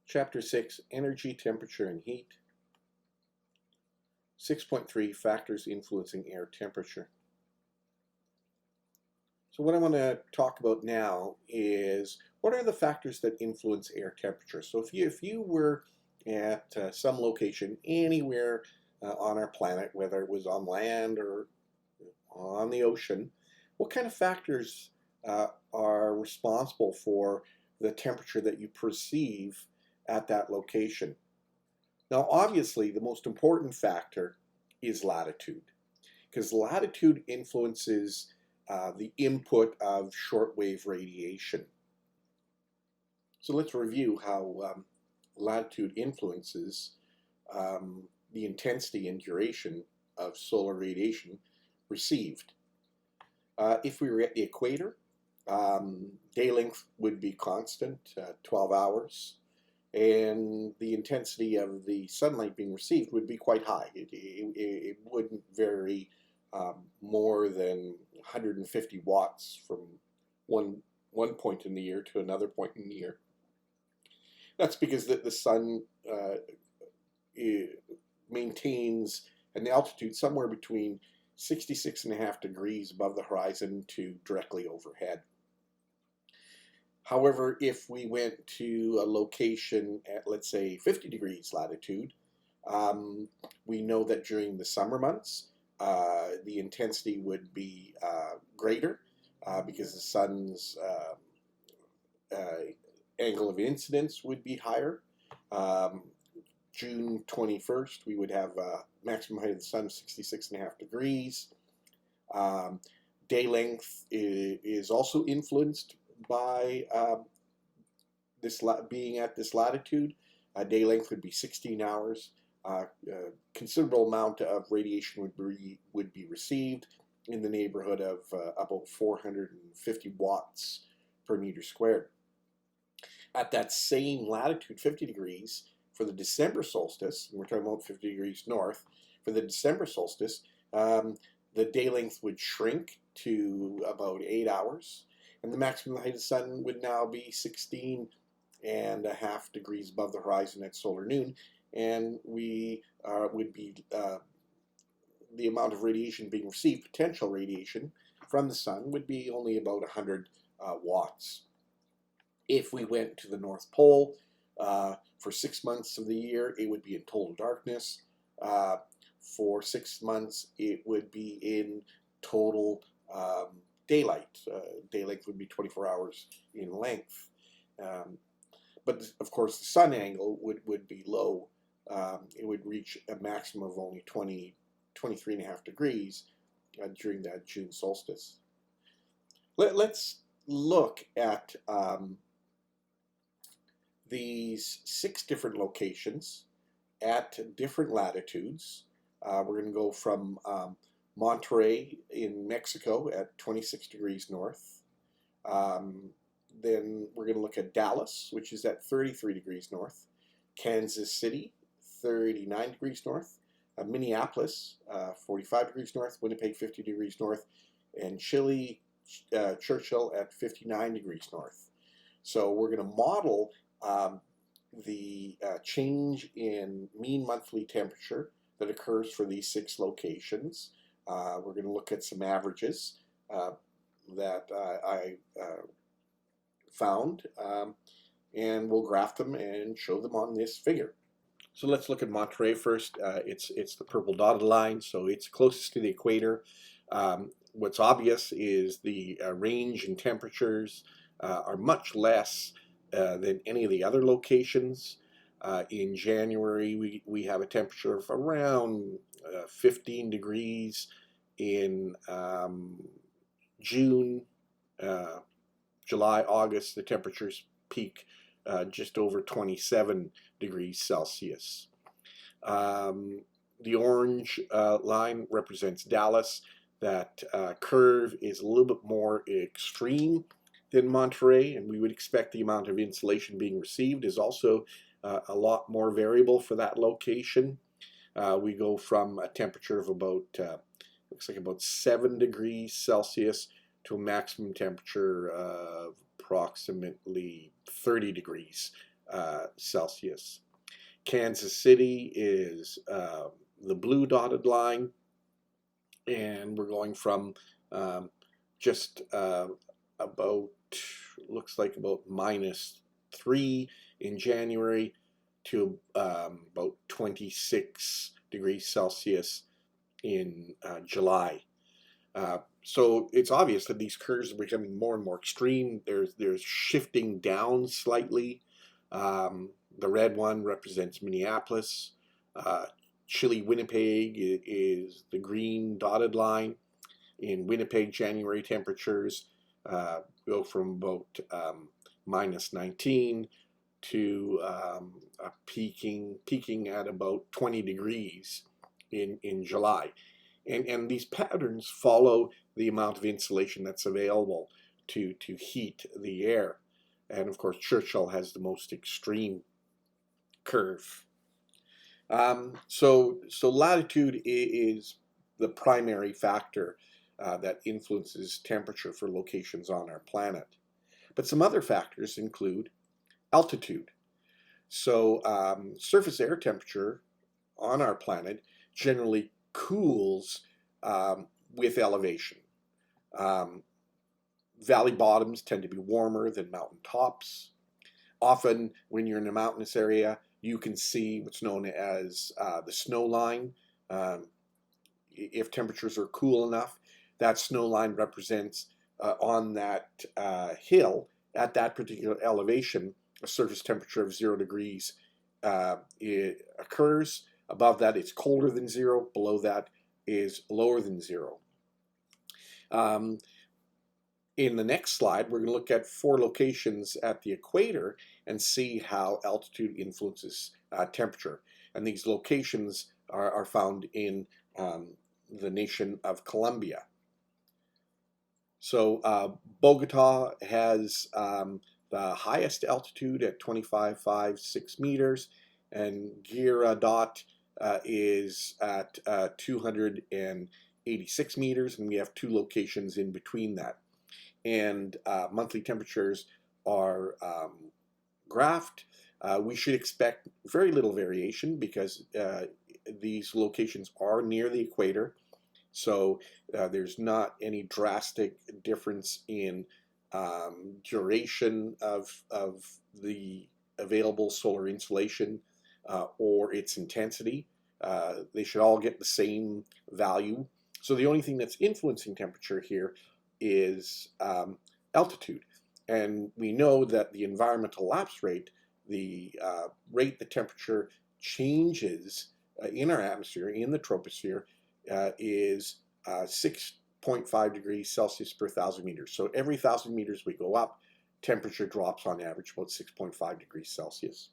Chapter 6 Energy, Temperature, and Heat. 6.3 Factors Influencing Air Temperature. So what I want to talk about now is what are the factors that influence air temperature. So if you were at some location anywhere on our planet, whether it was on land or on the ocean, what kind of factors are responsible for the temperature that you perceive at that location? Now, obviously, the most important factor is latitude, because latitude influences the input of shortwave radiation. So let's review how latitude influences the intensity and duration of solar radiation received. If we were at the equator, day length would be constant, 12 hours. And the intensity of the sunlight being received would be quite high. It wouldn't vary more than 150 watts from one point in the year to another point in the year. That's because the sun maintains an altitude somewhere between 66.5 degrees above the horizon to directly overhead. However, if we went to a location at, let's say, 50 degrees latitude, we know that during the summer months, the intensity would be greater because the sun's angle of incidence would be higher. June 21st, we would have maximum height of the sun of 66.5 degrees. Day length is also influenced by being at this latitude. Day length would be 16 hours. Considerable amount of radiation would be received in the neighborhood of about 450 watts per meter squared. At that same latitude, 50 degrees, for the December solstice, and we're talking about 50 degrees north, for the December solstice, the day length would shrink to about 8 hours. And the maximum height of the sun would now be 16.5 degrees above the horizon at solar noon, and we would be the amount of radiation being received, potential radiation from the sun, would be only about 100 watts. If we went to the North Pole for 6 months of the year, it would be in total darkness. For 6 months, it would be in total daylight. Day length would be 24 hours in length. But of course, the sun angle would be low. It would reach a maximum of only 23.5 degrees during that June solstice. Let's look at these 6 different locations at different latitudes. We're going to go from Monterey in Mexico at 26 degrees north. Then we're going to look at Dallas, which is at 33 degrees north. Kansas City, 39 degrees north. Minneapolis, 45 degrees north. Winnipeg, 50 degrees north. And Chile, Churchill at 59 degrees north. So we're going to model the change in mean monthly temperature that occurs for these 6 locations. We're going to look at some averages that I found, and we'll graph them and show them on this figure. So let's look at Monterey first. It's the purple dotted line, so it's closest to the equator. What's obvious is the range in temperatures are much less than any of the other locations. In January, we have a temperature of around 15 degrees. In June, July, August, the temperatures peak just over 27 degrees Celsius. The orange line represents Dallas. That curve is a little bit more extreme than Monterey, and we would expect the amount of insolation being received is also a lot more variable for that location. We go from a temperature of about, looks like about 7 degrees Celsius to a maximum temperature of approximately 30 degrees Celsius. Kansas City is the blue dotted line, and we're going from um, just about, looks like about -3 in January to about 26 degrees Celsius in July. So it's obvious that these curves are becoming more and more extreme. There's shifting down slightly. The red one represents Minneapolis. Chile, Winnipeg is the green dotted line. In Winnipeg, January temperatures go from about -19 to peaking at about 20 degrees in July. And these patterns follow the amount of insulation that's available to heat the air. And of course, Churchill has the most extreme curve. So latitude is the primary factor that influences temperature for locations on our planet. But some other factors include altitude. So surface air temperature on our planet generally cools with elevation. Valley bottoms tend to be warmer than mountain tops. Often when you're in a mountainous area, you can see what's known as the snow line. If temperatures are cool enough, that snow line represents on that hill at that particular elevation a surface temperature of 0 degrees it occurs. Above that, it's colder than 0. Below that is lower than 0. In the next slide, we're going to look at 4 locations at the equator and see how altitude influences temperature. And these locations are found in the nation of Colombia. So Bogota has the highest altitude at 25.56 meters, and Girardot is at 286 meters, and we have 2 locations in between that. And monthly temperatures are graphed. We should expect very little variation because these locations are near the equator. So there's not any drastic difference in duration of the available solar insolation or its intensity. They should all get the same value. So the only thing that's influencing temperature here is altitude. And we know that the environmental lapse rate, the rate the temperature changes in our atmosphere, in the troposphere, is 6.5 degrees Celsius per 1,000 meters. So every 1,000 meters we go up, temperature drops on average about 6.5 degrees Celsius.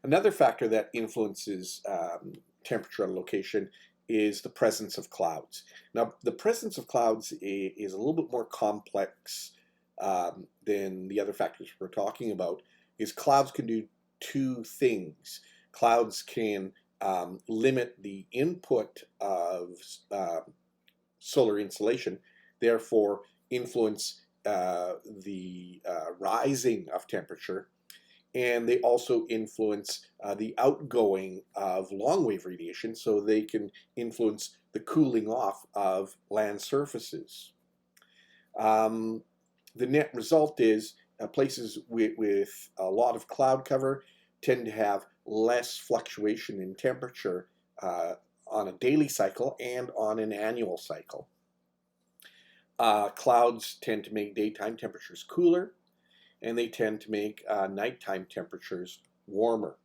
Another factor that influences temperature on location is the presence of clouds. Now, the presence of clouds is a little bit more complex than the other factors we're talking about, because clouds can do 2 things. Clouds can limit the input of solar insolation, therefore influence the rising of temperature, and they also influence the outgoing of long-wave radiation, so they can influence the cooling off of land surfaces. The net result is places with a lot of cloud cover tend to have less fluctuation in temperature on a daily cycle and on an annual cycle. Clouds tend to make daytime temperatures cooler, and they tend to make nighttime temperatures warmer.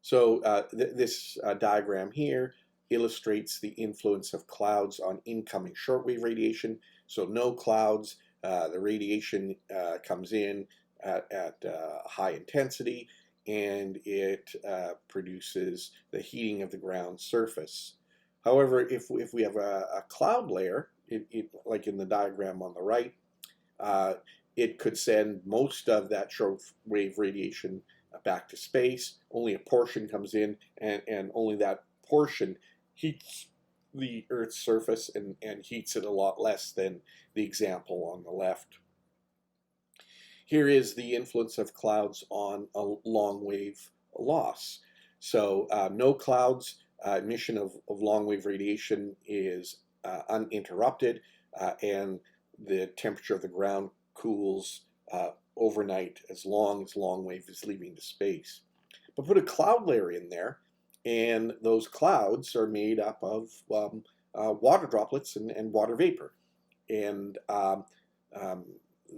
So this diagram here illustrates the influence of clouds on incoming shortwave radiation. So no clouds, the radiation comes in at high intensity, and it produces the heating of the ground surface. However, if we have a cloud layer, like in the diagram on the right, it could send most of that shortwave radiation back to space. Only a portion comes in, and only that portion heats the Earth's surface and heats it a lot less than the example on the left. here is the influence of clouds on a long wave loss. So no clouds, emission of long wave radiation is uninterrupted, and the temperature of the ground cools overnight as long wave is leaving the space. But put a cloud layer in there, and those clouds are made up of water droplets and water vapor. And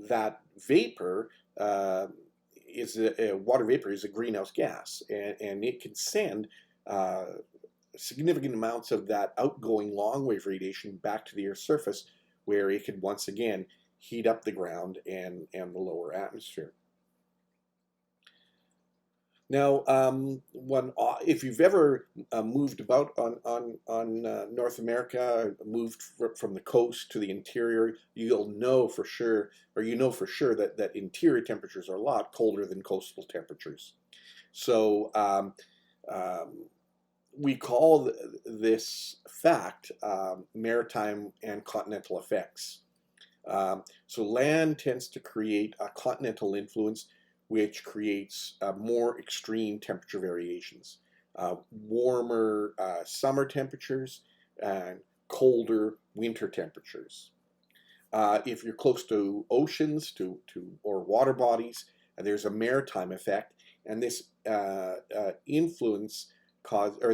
that vapor water vapor is a greenhouse gas, and it can send significant amounts of that outgoing long wave radiation back to the Earth's surface, where it could once again heat up the ground and the lower atmosphere. Now, if you've ever moved about on North America, moved from the coast to the interior, you'll know for sure, or you know for sure that interior temperatures are a lot colder than coastal temperatures. So we call this fact maritime and continental effects. So land tends to create a continental influence, which creates more extreme temperature variations, warmer summer temperatures and colder winter temperatures. If you're close to oceans or water bodies, there's a maritime effect, and this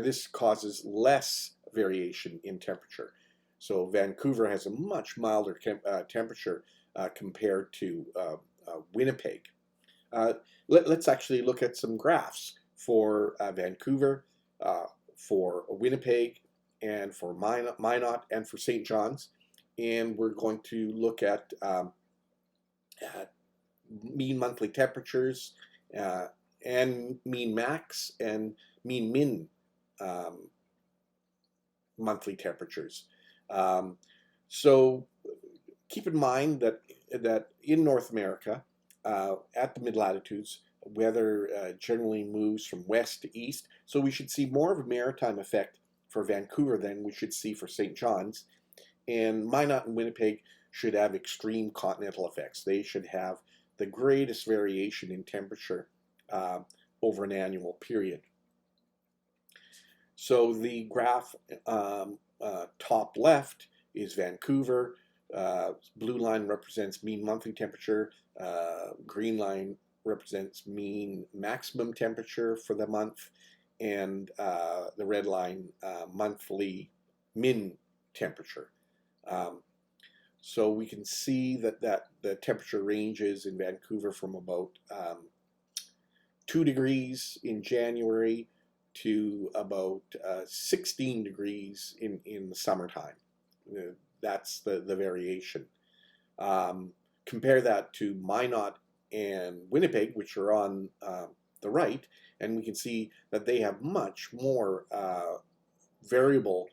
this causes less variation in temperature. So Vancouver has a much milder temperature compared to Winnipeg. Let's actually look at some graphs for Vancouver, for Winnipeg, and for Minot, and for St. John's. And we're going to look at mean monthly temperatures and mean max and mean min monthly temperatures. So keep in mind that in North America, at the mid-latitudes, weather generally moves from west to east, so we should see more of a maritime effect for Vancouver than we should see for St. John's. And Minot and Winnipeg should have extreme continental effects. They should have the greatest variation in temperature over an annual period. So the graph top left is Vancouver. Blue line represents mean monthly temperature. Green line represents mean maximum temperature for the month, and the red line monthly min temperature. So we can see that the temperature ranges in Vancouver from about 2 degrees in January to about 16 degrees in the summertime. That's the variation. Compare that to Minot and Winnipeg, which are on the right, and we can see that they have much more variable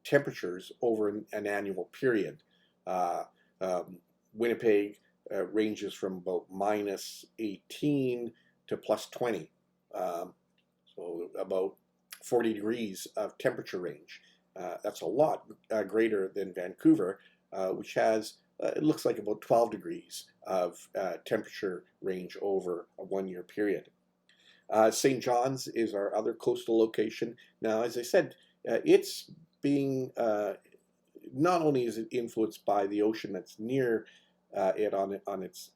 temperatures over an annual period. Winnipeg ranges from about -18 to +20, so about 40 degrees of temperature range. That's a lot greater than Vancouver, which has, it looks like about 12 degrees of temperature range over a 1-year period. St. John's is our other coastal location. Now, as I said, it's being, not only is it influenced by the ocean that's near it on its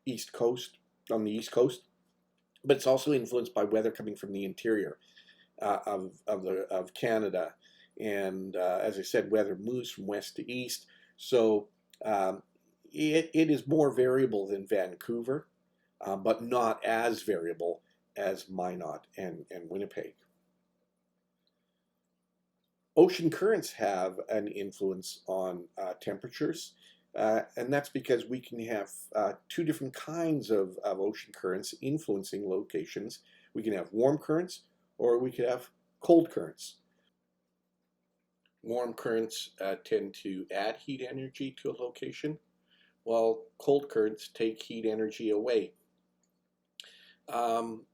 east coast, but it's also influenced by weather coming from the interior of Canada. And as I said, weather moves from west to east, so it is more variable than Vancouver, but not as variable as Minot and Winnipeg. Ocean currents have an influence on temperatures, and that's because we can have two different kinds of ocean currents influencing locations. We can have warm currents, or we could have cold currents. Warm currents tend to add heat energy to a location, while cold currents take heat energy away.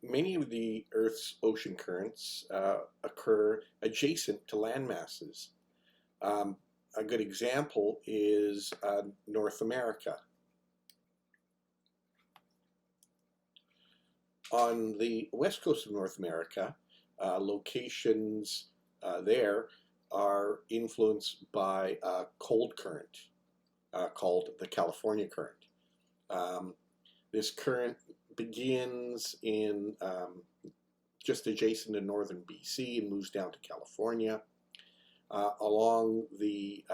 Many of the Earth's ocean currents occur adjacent to land masses. A good example is North America. On the west coast of North America, locations there are influenced by a cold current called the California current. This current begins in just adjacent to northern BC and moves down to California. Along the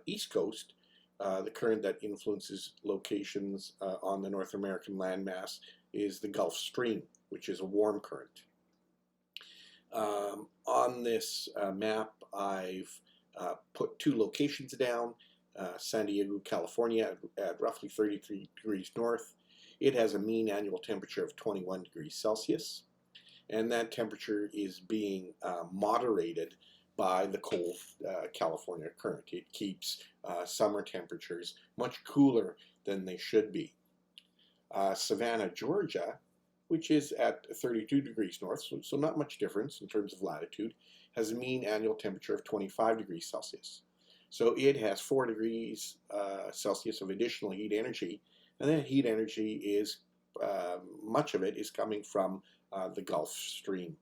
east coast, the current that influences locations on the North American landmass is the Gulf Stream, which is a warm current. On this map, I've put two locations down. San Diego, California, at roughly 33 degrees north. It has a mean annual temperature of 21 degrees Celsius, and that temperature is being moderated by the cold California current. It keeps summer temperatures much cooler than they should be. Savannah, Georgia, which is at 32 degrees north, so not much difference in terms of latitude, has a mean annual temperature of 25 degrees Celsius. So it has 4 degrees Celsius of additional heat energy, and that heat energy is, much of it is coming from the Gulf Stream.